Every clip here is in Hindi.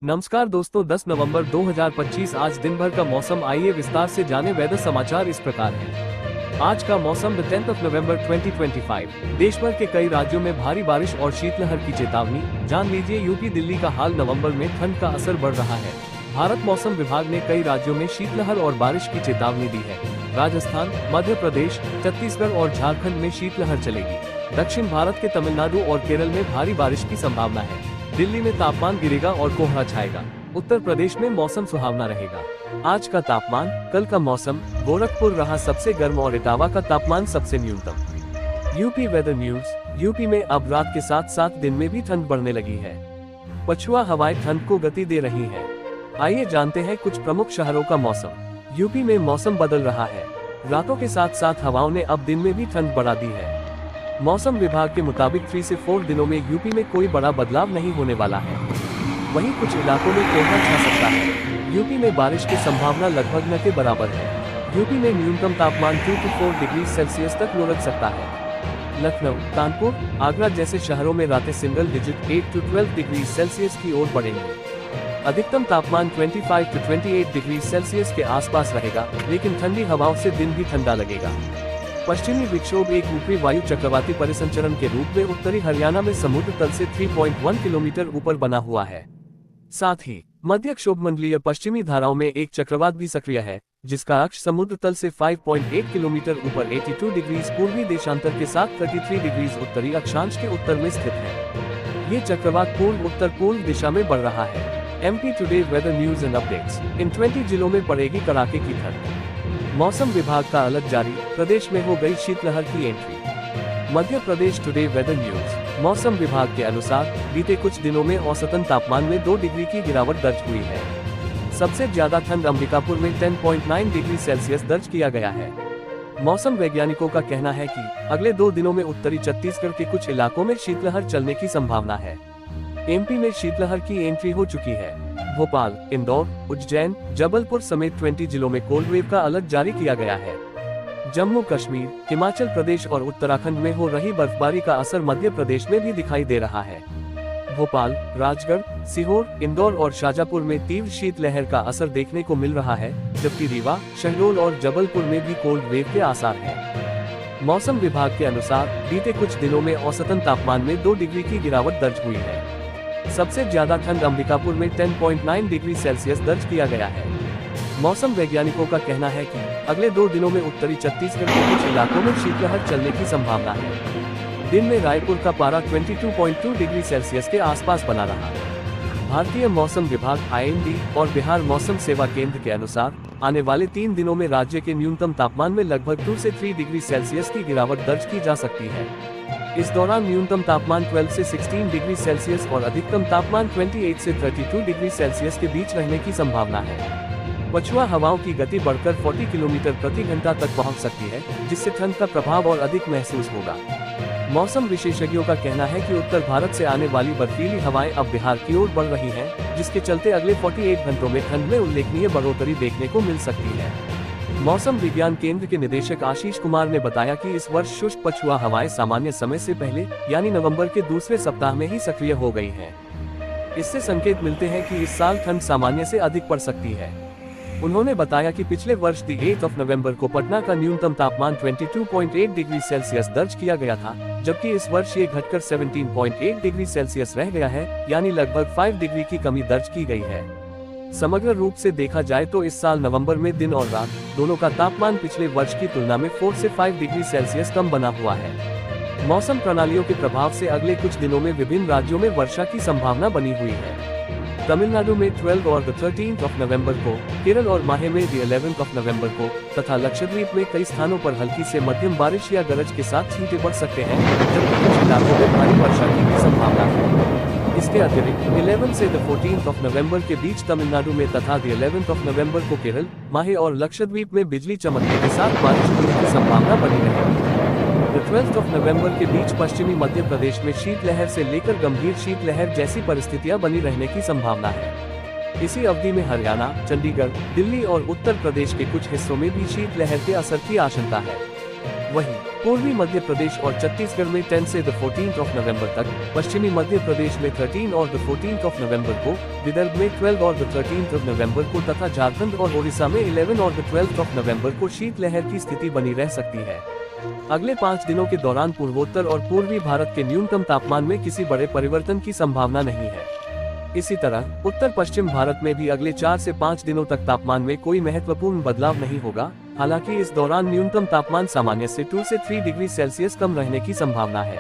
नमस्कार दोस्तों, 10 नवंबर 2025 आज दिन भर का मौसम। आइए विस्तार से जाने वेदर समाचार इस प्रकार है। आज का मौसम 10 नवंबर 2025। देश भर के कई राज्यों में भारी बारिश और शीतलहर की चेतावनी। जान लीजिए यूपी दिल्ली का हाल। नवंबर में ठंड का असर बढ़ रहा है। भारत मौसम विभाग ने कई राज्यों में शीतलहर और बारिश की चेतावनी दी है। राजस्थान, मध्य प्रदेश, छत्तीसगढ़ और झारखंड में शीतलहर चलेगी। दक्षिण भारत के तमिलनाडु और केरल में भारी बारिश की संभावना है। दिल्ली में तापमान गिरेगा और कोहरा छाएगा। उत्तर प्रदेश में मौसम सुहावना रहेगा। आज का तापमान। कल का मौसम। गोरखपुर रहा सबसे गर्म और इटावा का तापमान सबसे न्यूनतम। UP weather news. यूपी में अब रात के साथ साथ दिन में भी ठंड बढ़ने लगी है। पछुआ हवाएं ठंड को गति दे रही हैं। आइए जानते हैं कुछ प्रमुख शहरों का मौसम। यूपी में मौसम बदल रहा है। रातों के साथ साथ हवाओं ने अब दिन में भी ठंड बढ़ा दी है। मौसम विभाग के मुताबिक 3 से 4 दिनों में यूपी में कोई बड़ा बदलाव नहीं होने वाला है। वहीं कुछ इलाकों में कोहरा छा सकता है। यूपी में बारिश की संभावना लगभग न के बराबर है। यूपी में न्यूनतम तापमान 2 से 4 डिग्री सेल्सियस तक लुढ़क सकता है। लखनऊ, कानपुर, आगरा जैसे शहरों में रातें सिंगल डिजिट 8 से 12 डिग्री सेल्सियस की ओर बढ़ेंगी। अधिकतम तापमान 25 से 28 डिग्री सेल्सियस के आसपास रहेगा, लेकिन ठंडी हवाओं से दिन भी ठंडा लगेगा। पश्चिमी विक्षोभ एक ऊपरी वायु चक्रवाती परिसंचरण के रूप में उत्तरी हरियाणा में समुद्र तल से 3.1 किलोमीटर ऊपर बना हुआ है। साथ ही मध्य क्षोभमंडलीय पश्चिमी धाराओं में एक चक्रवात भी सक्रिय है, जिसका अक्ष समुद्र तल से 5.8 किलोमीटर ऊपर 82 डिग्री पूर्वी देशांतर के साथ 33 डिग्री उत्तरी अक्षांश के उत्तर में स्थित है। ये चक्रवात पूर्व उत्तर पूर्व दिशा में बढ़ रहा है। MP today weather news and updates. इन 20 जिलों में पड़ेगी कड़ाके की ठंड। मौसम विभाग का अलर्ट जारी। प्रदेश में हो गई शीतलहर की entry. Madhya Pradesh today weather news. मौसम विभाग के अनुसार बीते कुछ दिनों में औसतन तापमान में 2 डिग्री की गिरावट दर्ज हुई है। सबसे ज्यादा ठंड अंबिकापुर में 10.9 डिग्री सेल्सियस दर्ज किया गया है। मौसम वैज्ञानिकों का कहना है कि अगले 2 दिनों में उत्तरी छत्तीसगढ़ के कुछ इलाकों में शीतलहर चलने की संभावना है। MP में शीतलहर की एंट्री हो चुकी है। भोपाल, इंदौर, उज्जैन, जबलपुर समेत 20 जिलों में कोल्ड वेव का अलर्ट जारी किया गया है। जम्मू कश्मीर, हिमाचल प्रदेश और उत्तराखंड में हो रही बर्फबारी का असर मध्य प्रदेश में भी दिखाई दे रहा है। भोपाल, राजगढ़, सीहोर, इंदौर और शाजापुर में तीव्र शीतलहर का असर देखने को मिल रहा है, जबकि रीवा, शहडोल और जबलपुर में भी कोल्ड वेव के आसार हैं। मौसम विभाग के अनुसार बीते कुछ दिनों में औसतन तापमान में 2 डिग्री की गिरावट दर्ज हुई है। सबसे ज्यादा ठंड अंबिकापुर में 10.9 डिग्री सेल्सियस दर्ज किया गया है। मौसम वैज्ञानिकों का कहना है कि अगले 2 दिनों में उत्तरी छत्तीसगढ़ के कुछ इलाकों में शीतलहर चलने की संभावना है। दिन में रायपुर का पारा 22.2 डिग्री सेल्सियस के आसपास बना रहा। भारतीय मौसम विभाग IMD और बिहार मौसम सेवा केंद्र के अनुसार आने वाले 3 दिनों में राज्य के न्यूनतम तापमान में लगभग 2 से 3 डिग्री सेल्सियस की गिरावट दर्ज की जा सकती है। इस दौरान न्यूनतम तापमान 12 से 16 डिग्री सेल्सियस और अधिकतम तापमान 28 से 32 डिग्री सेल्सियस के बीच रहने की संभावना है। पछुआ हवाओं की गति बढ़कर 40 किलोमीटर प्रति घंटा तक पहुंच सकती है, जिससे ठंड का प्रभाव और अधिक महसूस होगा। मौसम विशेषज्ञों का कहना है कि उत्तर भारत से आने वाली बर्फीली हवाएं अब बिहार की ओर बढ़ रही हैं, जिसके चलते अगले 48 घंटों में ठंड में उल्लेखनीय बढ़ोतरी देखने को मिल सकती है। मौसम विज्ञान केंद्र के निदेशक आशीष कुमार ने बताया कि इस वर्ष शुष्क पछुआ हवाएं सामान्य समय से पहले यानी नवंबर के दूसरे सप्ताह में ही सक्रिय हो गई हैं। इससे संकेत मिलते हैं कि इस साल ठंड सामान्य से अधिक पड़ सकती है। उन्होंने बताया कि पिछले वर्ष 8 नवंबर को पटना का न्यूनतम तापमान 22.8 डिग्री सेल्सियस दर्ज किया गया था, जबकि इस वर्ष ये घटकर 17.8 डिग्री सेल्सियस रह गया है, यानी लगभग 5 डिग्री की कमी दर्ज की गई है। समग्र रूप से देखा जाए तो इस साल नवंबर में दिन और रात दोनों का तापमान पिछले वर्ष की तुलना में 4 से 5 डिग्री सेल्सियस कम बना हुआ है। मौसम प्रणालियों के प्रभाव से अगले कुछ दिनों में विभिन्न राज्यों में वर्षा की संभावना बनी हुई है। तमिलनाडु में 12 और 13 नवंबर को, केरल और माहे में 11 नवंबर को तथा लक्षद्वीप में कई स्थानों पर हल्की से मध्यम बारिश या गरज के साथ छींटे पड़ सकते हैं, जबकि कुछ इलाकों में भारी वर्षा की भी संभावना है। इसके अतिरिक्त 11 से 14 नवंबर के बीच तमिलनाडु में तथा 11 नवंबर को केरल, माहे और लक्षद्वीप में बिजली चमकने के साथ बारिश होने की संभावना बनी रहेगी। 12 नवंबर के बीच पश्चिमी मध्य प्रदेश में शीतलहर से लेकर गंभीर शीतलहर जैसी परिस्थितियां बनी रहने की संभावना है। इसी अवधि में हरियाणा, चंडीगढ़, दिल्ली और उत्तर प्रदेश के कुछ हिस्सों में भी शीतलहर के असर की आशंका है। वहीं पूर्वी मध्य प्रदेश और छत्तीसगढ़ में 10 से 14 नवंबर तक, पश्चिमी मध्य प्रदेश में 13 और 14 नवंबर को, विदर्भ में 12 और 13 नवंबर को तथा झारखंड और ओडिशा में 11 और 12 नवंबर को शीतलहर की स्थिति बनी रह सकती है। अगले 5 दिनों के दौरान पूर्वोत्तर और पूर्वी भारत के न्यूनतम तापमान में किसी बड़े परिवर्तन की संभावना नहीं है। इसी तरह उत्तर पश्चिम भारत में भी अगले 4 से 5 दिनों तक तापमान में कोई महत्वपूर्ण बदलाव नहीं होगा। हालांकि इस दौरान न्यूनतम तापमान सामान्य से 2 से 3 डिग्री सेल्सियस कम रहने की संभावना है।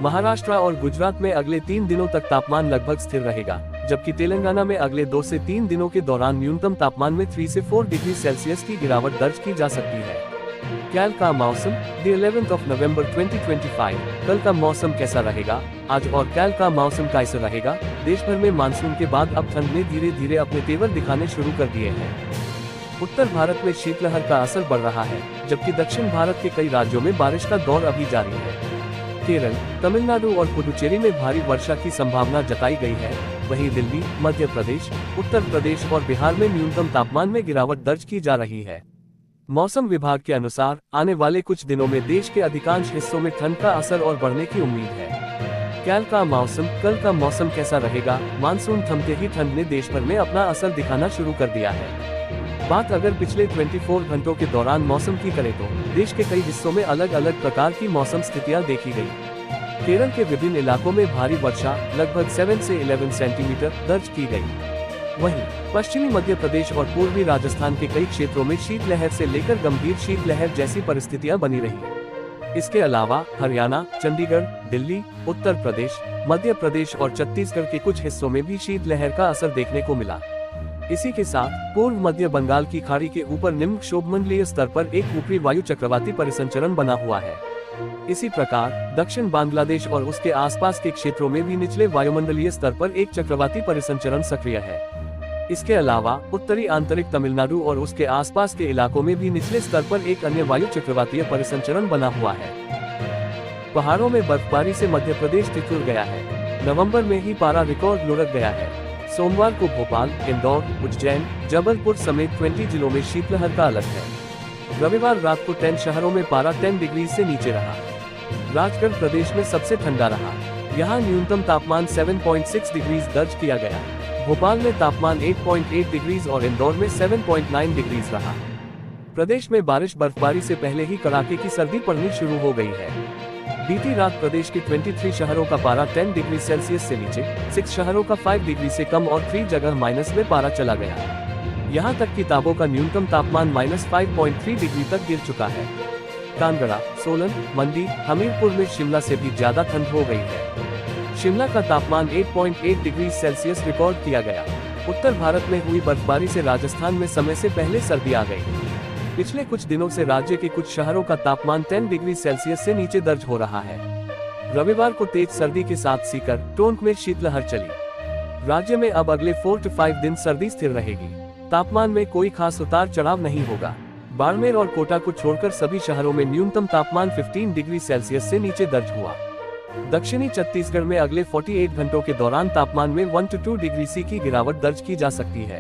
महाराष्ट्र और गुजरात में अगले 3 दिनों तक तापमान लगभग स्थिर रहेगा, जबकि तेलंगाना में अगले 2 से 3 दिनों के दौरान न्यूनतम तापमान में 3 से 4 डिग्री सेल्सियस की गिरावट दर्ज की जा सकती है। कल का मौसम, 11 नवंबर 2025। कल का मौसम कैसा रहेगा? आज और कल का मौसम कैसा रहेगा? देश भर में मानसून के बाद अब ठंड ने धीरे धीरे अपने तेवर दिखाने शुरू कर दिए हैं। उत्तर भारत में शीतलहर का असर बढ़ रहा है, जबकि दक्षिण भारत के कई राज्यों में बारिश का दौर अभी जारी है। केरल, तमिलनाडु और पुडुचेरी में भारी वर्षा की संभावना जताई गई है। वहीं दिल्ली, मध्य प्रदेश, उत्तर प्रदेश और बिहार में न्यूनतम तापमान में गिरावट दर्ज की जा रही है। मौसम विभाग के अनुसार आने वाले कुछ दिनों में देश के अधिकांश हिस्सों में ठंड का असर और बढ़ने की उम्मीद है। कल का मौसम, कल का मौसम कैसा रहेगा? मानसून थमते ही ठंड ने देश भर में अपना असर दिखाना शुरू कर दिया है। बात अगर पिछले 24 घंटों के दौरान मौसम की करें तो देश के कई हिस्सों में अलग अलग प्रकार की मौसम स्थितियां देखी गई। केरल के विभिन्न इलाकों में भारी वर्षा लगभग 7 से 11 सेंटीमीटर दर्ज की गई। वहीं पश्चिमी मध्य प्रदेश और पूर्वी राजस्थान के कई क्षेत्रों में शीतलहर से लेकर गंभीर शीतलहर जैसी परिस्थितियां बनी रही। इसके अलावा हरियाणा, चंडीगढ़, दिल्ली, उत्तर प्रदेश, मध्य प्रदेश और छत्तीसगढ़ के कुछ हिस्सों में भी शीतलहर का असर देखने को मिला। इसी के साथ पूर्व मध्य बंगाल की खाड़ी के ऊपर निम्न क्षोभमंडलीय स्तर पर एक ऊपरी वायु चक्रवाती परिसंचरण बना हुआ है। इसी प्रकार दक्षिण बांग्लादेश और उसके आसपास के क्षेत्रों में भी निचले वायुमंडलीय स्तर पर एक चक्रवाती परिसंचरण सक्रिय है। इसके अलावा उत्तरी आंतरिक तमिलनाडु और उसके आसपास के इलाकों में भी निचले स्तर पर एक अन्य वायु चक्रवातीय परिसंचरण बना हुआ है। पहाड़ों में बर्फबारी से मध्य प्रदेश ठिठुर गया है। नवंबर में ही पारा रिकॉर्ड लुढ़क गया है। सोमवार को भोपाल, इंदौर, उज्जैन, जबलपुर समेत 20 जिलों में शीतलहर का अलर्ट है। रविवार रात को 10 शहरों में पारा 10 डिग्री से नीचे रहा। राजगढ़ प्रदेश में सबसे ठंडा रहा। यहाँ न्यूनतम तापमान 7.6 डिग्री दर्ज किया गया। भोपाल में तापमान 8.8 डिग्री और इंदौर में 7.9 डिग्री रहा। प्रदेश में बारिश बर्फबारी से पहले ही कड़ाके की सर्दी पड़नी शुरू हो गई है। बीती रात प्रदेश के 23 शहरों का पारा 10 डिग्री सेल्सियस से नीचे, 6 शहरों का 5 डिग्री से कम और 3 जगह माइनस में पारा चला गया। यहाँ तक कि ताबो का न्यूनतम तापमान -5.3 डिग्री तक गिर चुका है। कानगड़ा, सोलन, मंडी, हमीरपुर में शिमला से भी ज्यादा ठंड हो गई है। शिमला का तापमान 8.8 डिग्री सेल्सियस रिकॉर्ड किया गया। उत्तर भारत में हुई बर्फबारी से राजस्थान में समय से पहले सर्दी आ गई। पिछले कुछ दिनों से राज्य के कुछ शहरों का तापमान 10 डिग्री सेल्सियस से नीचे दर्ज हो रहा है। रविवार को तेज सर्दी के साथ सीकर, टोंक में शीतलहर चली। राज्य में अब अगले 4 से 5 दिन सर्दी स्थिर रहेगी। तापमान में कोई खास उतार चढ़ाव नहीं होगा। बाड़मेर और कोटा को छोड़कर सभी शहरों में न्यूनतम तापमान 15 डिग्री सेल्सियस से नीचे दर्ज हुआ। दक्षिणी छत्तीसगढ़ में अगले 48 घंटों के दौरान तापमान में 1 से 2 डिग्री सी की गिरावट दर्ज की जा सकती है।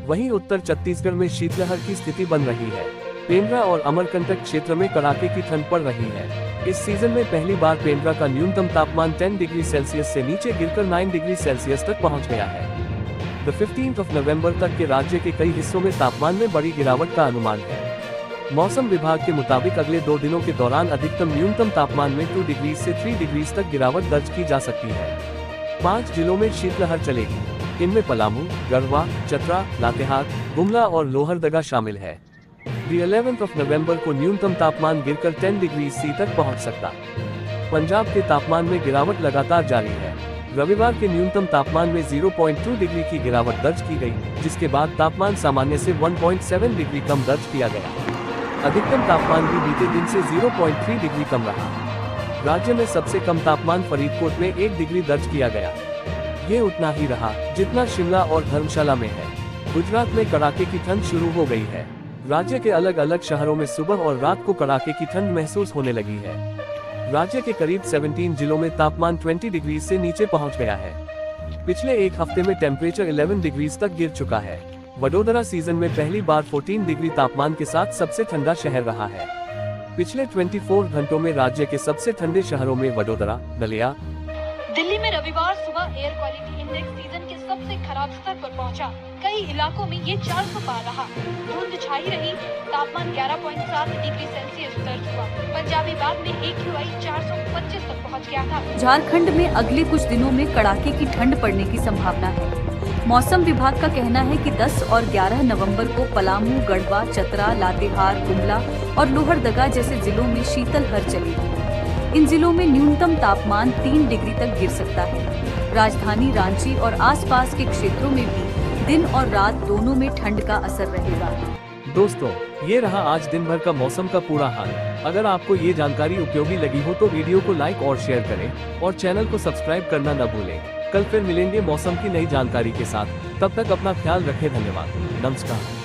वहीं उत्तर छत्तीसगढ़ में शीतलहर की स्थिति बन रही है। पेंड्रा और अमरकंटक क्षेत्र में कड़ाके की ठंड पड़ रही है। इस सीजन में पहली बार पेंड्रा का न्यूनतम तापमान 10 डिग्री सेल्सियस से नीचे गिरकर 9 डिग्री सेल्सियस तक पहुंच गया है। 15 नवंबर तक के राज्य के कई हिस्सों में तापमान में बड़ी गिरावट का अनुमान है। मौसम विभाग के मुताबिक अगले 2 दिनों के दौरान अधिकतम न्यूनतम तापमान में 2 डिग्री से 3 डिग्री तक गिरावट दर्ज की जा सकती है। 5 जिलों में शीतलहर चलेगी। इनमें पलामू, गढ़वा, चतरा, लातेहार, गुमला और लोहरदगा शामिल है। 11 नवंबर को न्यूनतम तापमान गिरकर 10 डिग्री सी तक पहुंच सकता। पंजाब के तापमान में गिरावट लगातार जारी है। रविवार के न्यूनतम तापमान में 0.2 डिग्री की गिरावट दर्ज की गई, जिसके बाद तापमान सामान्य से 1.7 डिग्री कम दर्ज किया गया। अधिकतम तापमान भी बीते दिन से 0.3 डिग्री कम रहा। राज्य में सबसे कम तापमान फरीदकोट में 1 डिग्री दर्ज किया गया। ये उतना ही रहा जितना शिमला और धर्मशाला में है। गुजरात में कड़ाके की ठंड शुरू हो गई है। राज्य के अलग अलग शहरों में सुबह और रात को कड़ाके की ठंड महसूस होने लगी है। राज्य के करीब 17 जिलों में तापमान 20 डिग्री से नीचे पहुंच गया है। पिछले एक हफ्ते में टेम्परेचर 11 डिग्री तक गिर चुका है। वडोदरा सीजन में पहली बार 14 डिग्री तापमान के साथ सबसे ठंडा शहर रहा है। पिछले 24 घंटों में राज्य के सबसे ठंडे शहरों में वडोदरा, नलिया, दिल्ली में रविवार सुबह एयर क्वालिटी इंडेक्स सीजन के सबसे खराब स्तर पर पहुंचा। कई इलाकों में ये 400 पार रहा। धुंध छाई रही। तापमान 11.7 डिग्री सेल्सियस दर्ज हुआ। पंजाबी बाग में AQI 425 तक पहुंच गया था। झारखंड में अगले कुछ दिनों में कड़ाके की ठंड पड़ने की संभावना है। मौसम विभाग का कहना है कि 10 और 11 नवंबर को पलामू, गढ़वा, चतरा, लातेहार, गुमला और लोहरदगा जैसे जिलों में शीतलहर चलेगी। इन जिलों में न्यूनतम तापमान 3 डिग्री तक गिर सकता है। राजधानी रांची और आसपास के क्षेत्रों में भी दिन और रात दोनों में ठंड का असर रहेगा। दोस्तों, ये रहा आज दिन भर का मौसम का पूरा हाल। अगर आपको ये जानकारी उपयोगी लगी हो तो वीडियो को लाइक और शेयर करें और चैनल को सब्सक्राइब करना न भूलें। कल फिर मिलेंगे मौसम की नई जानकारी के साथ। तब तक अपना ख्याल रखें। धन्यवाद। नमस्कार।